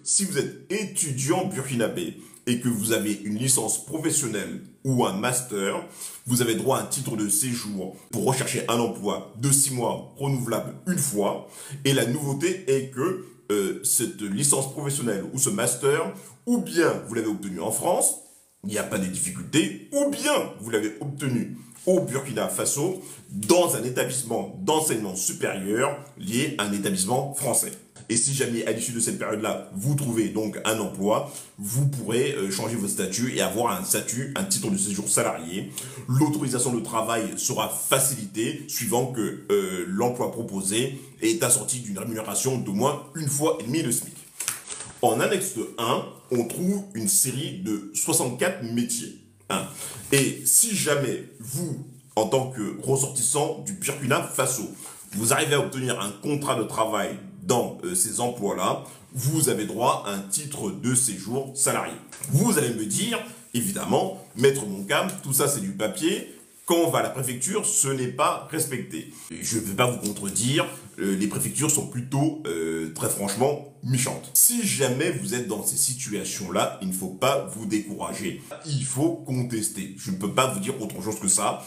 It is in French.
Si vous êtes étudiant burkinabé et que vous avez une licence professionnelle ou un master, vous avez droit à un titre de séjour pour rechercher un emploi de 6 mois renouvelable une fois. Et la nouveauté est que cette licence professionnelle ou ce master, ou bien vous l'avez obtenu en France, il n'y a pas de difficulté, ou bien vous l'avez obtenu au Burkina Faso dans un établissement d'enseignement supérieur lié à un établissement français. Et si jamais à l'issue de cette période-là, vous trouvez donc un emploi, vous pourrez changer votre statut et avoir un statut, un titre de séjour salarié. L'autorisation de travail sera facilitée suivant que l'emploi proposé est assorti d'une rémunération d'au moins une fois et demie le SMIC. En annexe 1, on trouve une série de 64 métiers. Et si jamais vous, en tant que ressortissant du Burkina Faso, vous arrivez à obtenir un contrat de travail dans ces emplois-là, vous avez droit à un titre de séjour salarié. Vous allez me dire, évidemment, maître Moncam, tout ça c'est du papier. Quand on va à la préfecture, ce n'est pas respecté. Je ne vais pas vous contredire, les préfectures sont plutôt, très franchement, méchantes. Si jamais vous êtes dans ces situations-là, il ne faut pas vous décourager. Il faut contester. Je ne peux pas vous dire autre chose que ça.